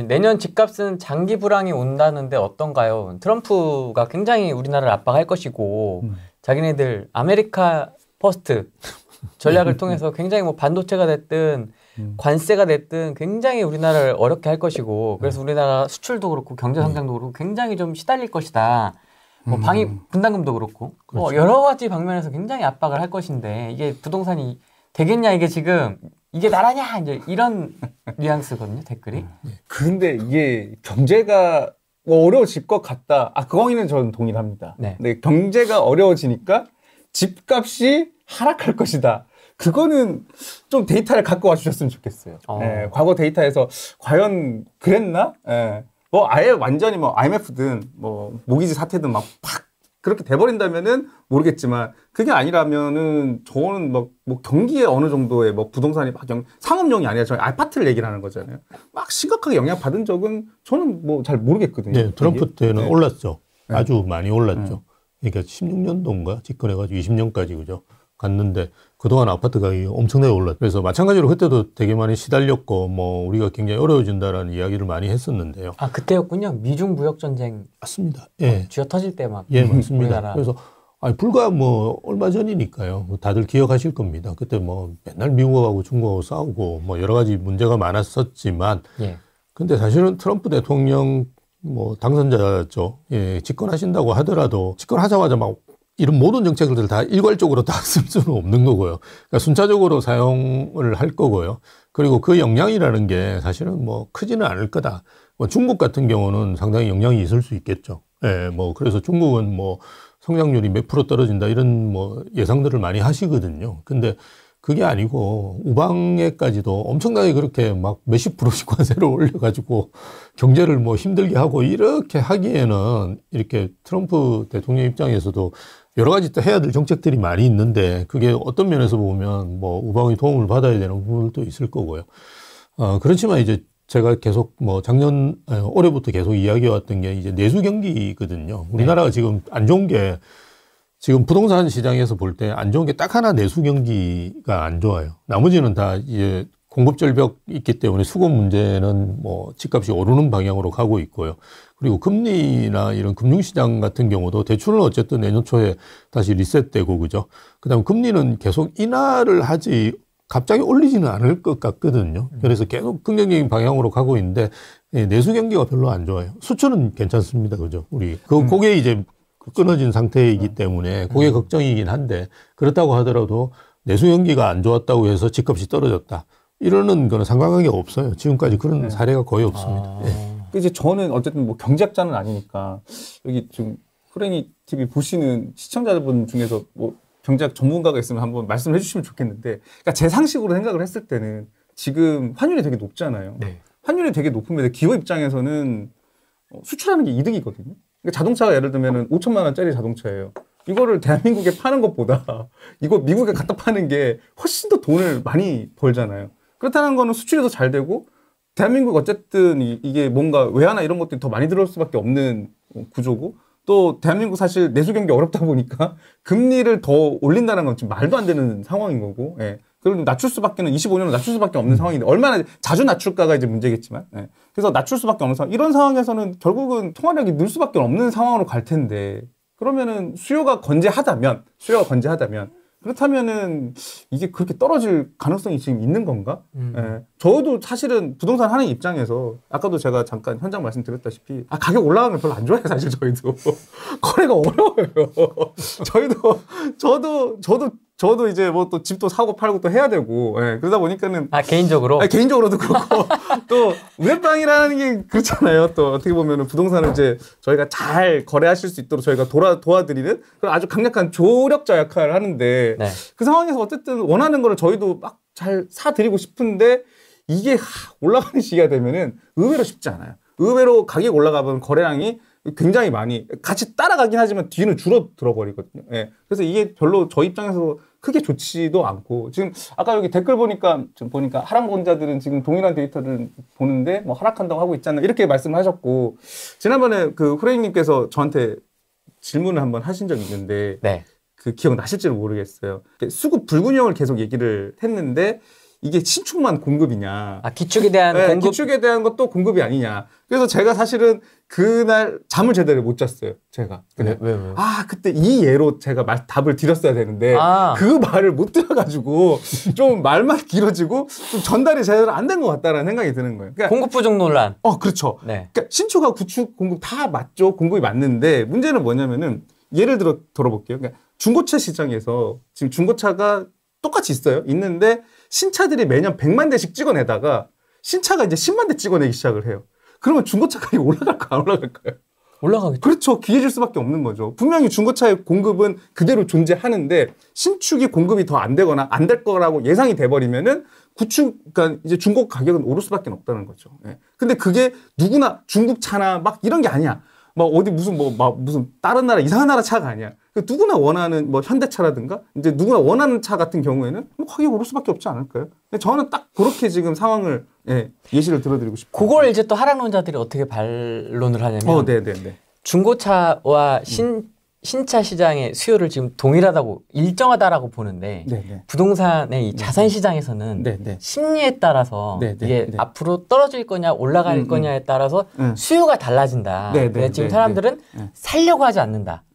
내년 집값은 장기 불황이 온다는데 어떤가요? 트럼프가 굉장히 우리나라를 압박할 것이고 자기네들 아메리카 퍼스트 전략을 통해서 굉장히 뭐 반도체가 됐든 관세가 됐든 굉장히 우리나라를 어렵게 할 것이고 그래서 우리나라 수출도 그렇고 경제 성장도 그렇고 굉장히 좀 시달릴 것이다. 뭐 방위 분담금도 그렇고 뭐 여러 가지 방면에서 굉장히 압박을 할 것인데 이게 부동산이 되겠냐 이게 지금 이게 나라냐 이제 이런 뉘앙스거든요 댓글이. 근데 이게 경제가 뭐 어려워질 것 같다. 그거는 저는 동의합니다. 네. 근데 경제가 어려워지니까 집값이 하락할 것이다. 그거는 좀 데이터를 갖고 와주셨으면 좋겠어요. 예, 과거 데이터에서 과연 그랬나? 예. 뭐 아예 완전히 뭐 IMF든 뭐 모기지 사태든 막 팍 그렇게 돼버린다면은 모르겠지만 그게 아니라면은 저는 뭐 경기에 어느 정도의 뭐 부동산이 막 상업용이 아니라 저희 아파트를 얘기를 하는 거잖아요. 막 심각하게 영향 받은 적은 저는 뭐 잘 모르겠거든요. 네, 트럼프 때는 네. 올랐죠. 네. 아주 많이 올랐죠. 그러니까 16년도인가 집권해가지고 20년까지 그죠. 갔는데 그동안 아파트 가격이 엄청나게 올랐죠. 그래서 마찬가지로 그때도 되게 많이 시달렸고 뭐 우리가 굉장히 어려워진다라는 이야기를 많이 했었는데요. 그때였군요. 미중 무역 전쟁. 맞습니다. 예. 쥐어 터질 때 막. 예, 맞습니다. 우리나라. 그래서 불과 뭐 얼마 전이니까요. 다들 기억하실 겁니다. 그때 뭐 맨날 미국하고 중국하고 싸우고 뭐 여러 가지 문제가 많았었지만 예. 근데 사실은 트럼프 대통령 뭐 당선자죠. 예, 집권하신다고 하더라도 집권하자마자 막 이런 모든 정책을 다 일괄적으로 다 쓸 수는 없는 거고요. 그러니까 순차적으로 사용을 할 거고요. 그리고 그 영향이라는 게 사실은 뭐 크지는 않을 거다. 뭐 중국 같은 경우는 상당히 영향이 있을 수 있겠죠. 예, 뭐 그래서 중국은 뭐 성장률이 몇 프로 떨어진다 이런 뭐 예상들을 많이 하시거든요. 근데 그게 아니고 우방에까지도 엄청나게 그렇게 막 몇십 프로씩 관세를 올려가지고 경제를 뭐 힘들게 하고 이렇게 하기에는 이렇게 트럼프 대통령 입장에서도 여러 가지 또 해야 될 정책들이 많이 있는데 그게 어떤 면에서 보면 뭐 우방의 도움을 받아야 되는 부분도 있을 거고요. 그렇지만 이제 제가 계속 뭐 올해부터 계속 이야기해왔던 게 이제 내수 경기거든요. 우리나라가 지금 안 좋은 게 지금 부동산 시장에서 볼 때 안 좋은 게 딱 하나 내수 경기가 안 좋아요. 나머지는 다 이제 공급 절벽 있기 때문에 수급 문제는 뭐 집값이 오르는 방향으로 가고 있고요. 그리고 금리나 이런 금융시장 같은 경우도 대출은 어쨌든 내년 초에 다시 리셋되고 그죠. 그다음에 금리는 계속 인하를 하지 갑자기 올리지는 않을 것 같거든요. 그래서 계속 긍정적인 방향으로 가고 있는데 내수 경기가 별로 안 좋아요. 수출은 괜찮습니다. 그죠. 우리 그게 이제 끊어진 상태이기 때문에 그게 걱정이긴 한데 그렇다고 하더라도 내수 경기가 안 좋았다고 해서 집값이 떨어졌다. 이러는 거는 상관관계 없어요. 지금까지 그런 사례가 거의 없습니다. 이제 저는 어쨌든 뭐 경제학자는 아니니까 여기 지금 호랭이 TV 보시는 시청자분 중에서 뭐 경제학 전문가가 있으면 한번 말씀을 해주시면 좋겠는데, 그러니까 제 상식으로 생각을 했을 때는 지금 환율이 되게 높잖아요. 네. 환율이 되게 높으면 기업 입장에서는 수출하는 게 이득이거든요. 그러니까 자동차가 예를 들면 5천만 원짜리 자동차예요. 이거를 대한민국에 파는 것보다 이거 미국에 갖다 파는 게 훨씬 더 돈을 많이 벌잖아요. 그렇다는 거는 수출이 더 잘 되고 대한민국 어쨌든 이게 뭔가 외화나 이런 것들이 더 많이 들어올 수밖에 없는 구조고, 또 대한민국 사실 내수 경기 어렵다 보니까 금리를 더 올린다는 건 지금 말도 안 되는 상황인 거고, 예. 그리고 낮출 수밖에는 25년은 낮출 수밖에 없는 상황인데 얼마나 자주 낮출까가 이제 문제겠지만, 예. 그래서 낮출 수밖에 없는 상황. 이런 상황에서는 결국은 통화력이 늘 수밖에 없는 상황으로 갈 텐데, 그러면은 수요가 건재하다면 그렇다면은 이게 그렇게 떨어질 가능성이 지금 있는 건가? 예. 저도 사실은 부동산 하는 입장에서 아까도 제가 잠깐 현장 말씀드렸다시피 가격 올라가면 별로 안 좋아해요. 사실 저희도 거래가 어려워요. 저도 이제 뭐 또 집도 사고 팔고 또 해야 되고, 예. 그러다 보니까는 개인적으로 개인적으로도 그렇고 또 우회방이라는 게 그렇잖아요. 또 어떻게 보면은 부동산을 이제 저희가 잘 거래하실 수 있도록 저희가 도와드리는 그런 아주 강력한 조력자 역할을 하는데, 네. 그 상황에서 어쨌든 원하는 거를 저희도 막 잘 사드리고 싶은데 이게 올라가는 시기가 되면은 의외로 쉽지 않아요. 의외로 가격이 올라가면 거래량이 굉장히 많이 같이 따라가긴 하지만 뒤는 줄어들어 버리거든요. 예. 그래서 이게 별로 저희 입장에서 크게 좋지도 않고, 지금 아까 여기 댓글 보니까 하락권자들은 지금 동일한 데이터를 보는데 뭐 하락한다고 하고 있잖아 이렇게 말씀을 하셨고, 지난번에 그 후레이님께서 저한테 질문을 한번 하신 적이 있는데, 네. 그 기억 나실지는 모르겠어요. 수급 불균형을 계속 얘기를 했는데 이게 신축만 공급이냐. 아, 기축에 대한 네, 공급. 기축에 대한 것도 공급이 아니냐. 그래서 제가 사실은 그날 잠을 제대로 못 잤어요. 제가. 그냥 왜? 아, 그때 이 예로 제가 답을 드렸어야 되는데 그 말을 못 들어가지고 좀 말만 길어지고 좀 전달이 제대로 안 된 것 같다라는 생각이 드는 거예요. 그러니까 공급 부족 논란. 그렇죠. 네. 그러니까 신축하고 구축 공급 다 맞죠. 공급이 맞는데 문제는 뭐냐면은 예를 들어볼게요. 그러니까 중고차 시장에서 지금 중고차가 똑같이 있어요. 있는데 신차들이 매년 100만 대씩 찍어내다가 신차가 이제 10만 대 찍어내기 시작을 해요. 그러면 중고차 가격이 올라갈까요? 안 올라갈까요? 올라가겠죠. 그렇죠. 귀해질 수밖에 없는 거죠. 분명히 중고차의 공급은 그대로 존재하는데 신축이 공급이 더 안 되거나 안 될 거라고 예상이 돼버리면은 그러니까 이제 중고 가격은 오를 수밖에 없다는 거죠. 예. 근데 그게 누구나 중국 차나 막 이런 게 아니야. 막 어디 무슨 무슨 다른 나라 이상한 나라 차가 아니야. 누구나 원하는 뭐 현대차라든가 이제 누구나 원하는 차 같은 경우에는 뭐 가격이 오를 수밖에 없지 않을까요? 근데 저는 딱 그렇게 지금 상황을 예시를 들어드리고 싶어요. 그걸 이제 또 하락론자들이 어떻게 반론을 하냐면 네네네. 중고차와 신차 시장의 수요를 지금 동일하다고 일정하다라고 보는데 네네. 부동산의 이 자산 시장에서는 네네. 심리에 따라서 네네. 이게 네. 앞으로 떨어질 거냐 올라갈 거냐에 따라서 수요가 달라진다. 네네. 지금 사람들은 살려고 하지 않는다.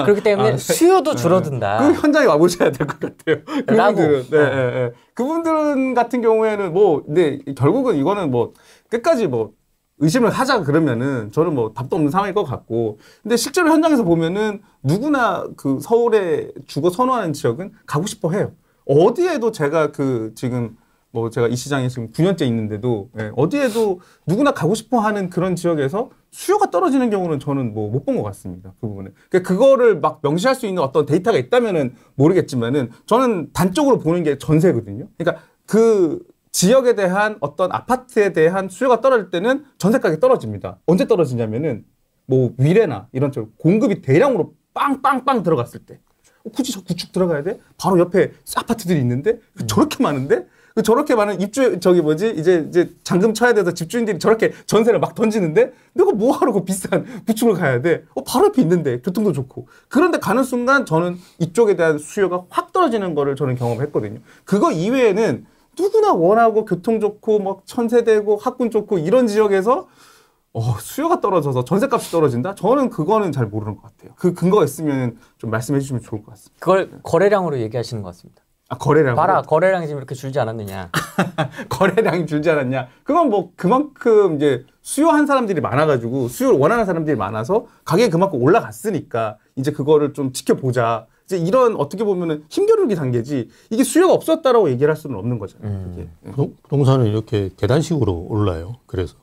그렇기 때문에 수요도 줄어든다. 그 현장에 와보셔야 될 것 같아요. 그분들은 그분들은 같은 경우에는 결국은 이거는 끝까지 의심을 하자 그러면은 저는 답도 없는 상황일 것 같고. 근데 실제로 현장에서 보면은 누구나 그 서울에 주거 선호하는 지역은 가고 싶어 해요. 어디에도 제가 지금 제가 이 시장에 지금 9년째 있는데도 어디에도 누구나 가고 싶어 하는 그런 지역에서 수요가 떨어지는 경우는 저는 못 본 것 같습니다. 그 부분은. 그러니까 그거를 막 명시할 수 있는 어떤 데이터가 있다면은 모르겠지만은 저는 단적으로 보는 게 전세거든요. 그러니까 그 지역에 대한 어떤 아파트에 대한 수요가 떨어질 때는 전세 가격이 떨어집니다. 언제 떨어지냐면은 위례나 이런 쪽 공급이 대량으로 빵빵빵 들어갔을 때. 굳이 저 구축 들어가야 돼? 바로 옆에 아파트들이 있는데 저렇게 많은데 저렇게 많은 이제 잔금 쳐야 돼서 집주인들이 저렇게 전세를 막 던지는데 내가 뭐하러 그 비싼 구축을 가야 돼? 바로 옆에 있는데 교통도 좋고. 그런데 가는 순간 저는 이쪽에 대한 수요가 확 떨어지는 거를 저는 경험했거든요. 그거 이외에는 누구나 원하고 교통 좋고 천세되고 학군 좋고 이런 지역에서 수요가 떨어져서 전세값이 떨어진다? 저는 그거는 잘 모르는 것 같아요. 그 근거가 있으면 좀 말씀해 주시면 좋을 것 같습니다. 그걸 거래량으로 얘기하시는 것 같습니다. 거래량. 봐라, 거래량이 지금 이렇게 줄지 않았느냐. 거래량이 줄지 않았냐. 그건 그만큼 이제 수요한 사람들이 많아가지고 수요를 원하는 사람들이 많아서 가격이 그만큼 올라갔으니까 이제 그거를 좀 지켜보자. 이제 이런 어떻게 보면은 힘겨루기 단계지 이게 수요가 없었다라고 얘기를 할 수는 없는 거잖아요. 이게. 부동산은 이렇게 계단식으로 올라요. 그래서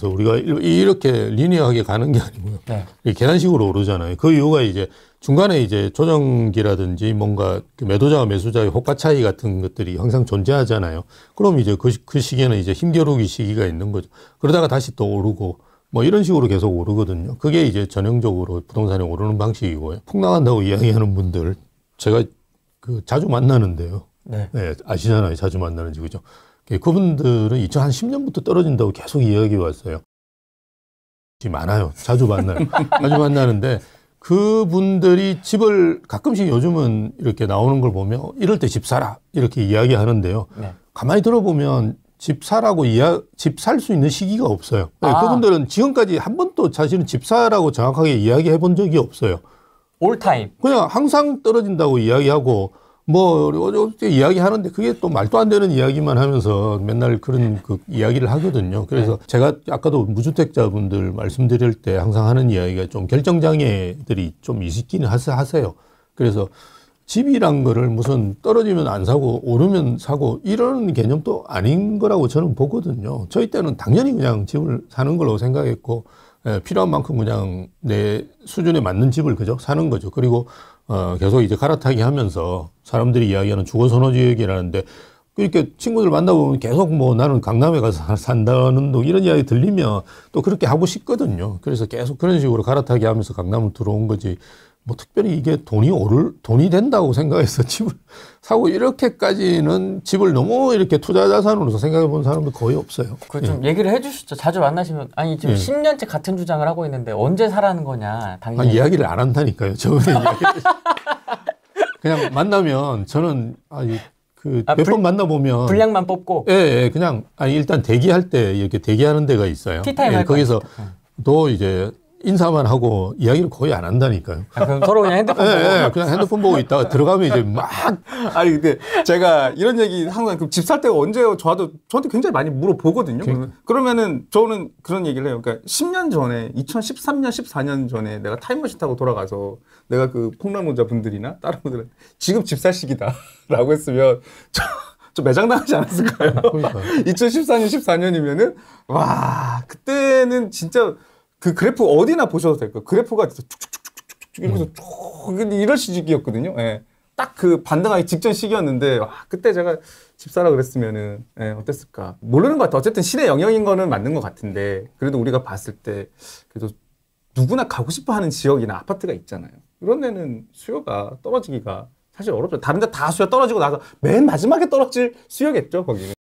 우리가 이렇게 리니어하게 가는 게 아니고요. 계단식으로 오르잖아요. 그 이유가 이제 중간에 이제 조정기라든지 뭔가 매도자와 매수자의 호가 차이 같은 것들이 항상 존재하잖아요. 그럼 이제 그 시기에는 이제 힘겨루기 시기가 있는 거죠. 그러다가 다시 또 오르고 이런 식으로 계속 오르거든요. 그게 이제 전형적으로 부동산이 오르는 방식이고요. 폭 나간다고 이야기하는 분들 제가 자주 만나는데요. 네, 아시잖아요. 자주 만나는지, 그죠? 그분들은 2010년부터 떨어진다고 계속 이야기 왔어요. 많아요. 자주 만나요. 자주 만나는데 그분들이 집을 가끔씩 요즘은 이렇게 나오는 걸 보면 이럴 때 집 사라 이렇게 이야기하는데요. 가만히 들어보면 집 사라고 집 살 수 있는 시기가 없어요. 그분들은 지금까지 한 번도 자신은 집 사라고 정확하게 이야기해 본 적이 없어요. 올타임. 그냥 항상 떨어진다고 이야기하고 어떻게 이야기하는데 그게 또 말도 안 되는 이야기만 하면서 맨날 그런 이야기를 하거든요. 그래서 제가 아까도 무주택자분들 말씀드릴 때 항상 하는 이야기가 좀 결정장애들이 좀 있기는 하세요. 그래서 집이란 거를 무슨 떨어지면 안 사고 오르면 사고 이런 개념도 아닌 거라고 저는 보거든요. 저희 때는 당연히 그냥 집을 사는 걸로 생각했고 필요한 만큼 그냥 내 수준에 맞는 집을 그저 사는 거죠. 그리고 계속 이제 갈아타기 하면서 사람들이 이야기하는 주거선호지역이라는데 이렇게 친구들 만나보면 계속 나는 강남에 가서 산다는 이런 이야기 들리면 또 그렇게 하고 싶거든요. 그래서 계속 그런 식으로 갈아타기 하면서 강남을 들어온 거지. 특별히 이게 돈이 된다고 생각해서 집을 사고 이렇게까지는 집을 너무 이렇게 투자 자산으로서 생각해 본 사람도 거의 없어요. 좀 얘기를 해 주시죠. 자주 만나시면. 아니, 지금 10년째 같은 주장을 하고 있는데 언제 사라는 거냐, 당연히. 이야기를 안 한다니까요. 저번에 그냥 만나면 저는 그 몇 번 만나보면 분량만 뽑고 예, 예, 그냥 아니 일단 대기할 때 이렇게 대기하는 데가 있어요. 티타임 예, 할 거기서 또 이제 인사만 하고 이야기를 거의 안 한다니까요. 그럼 서로 그냥 핸드폰 예, 보고 예, 그냥 핸드폰 보고 있다가 들어가면 이제 막 아니 근데 제가 이런 얘기 항상 집 살 때가 언제요? 저한테 굉장히 많이 물어보거든요. 그러면은 저는 그런 얘기를 해요. 그러니까 10년 전에 2013년 14년 전에 내가 타임머신 타고 돌아가서 내가 그 폭락노자 분들이나 다른 분들은 지금 집 살 시기다라고 했으면 좀 매장당하지 않았을까요? 그러니까. 2014년 14년이면은 와 그때는 진짜 그 그래프 어디나 보셔도 될 거예요. 그래프가 진짜 쭉쭉쭉쭉쭉 이러면서 쭉 이럴 시기였거든요. 예. 딱 그 반등하기 직전 시기였는데 와, 그때 제가 집 사라 그랬으면은 예, 어땠을까? 모르는 것 같아. 어쨌든 신의 영역인 거는 맞는 것 같은데 그래도 우리가 봤을 때 그래도 누구나 가고 싶어하는 지역이나 아파트가 있잖아요. 그런 데는 수요가 떨어지기가 사실 어렵죠. 다른 데 다 수요 떨어지고 나서 맨 마지막에 떨어질 수요겠죠, 거기는.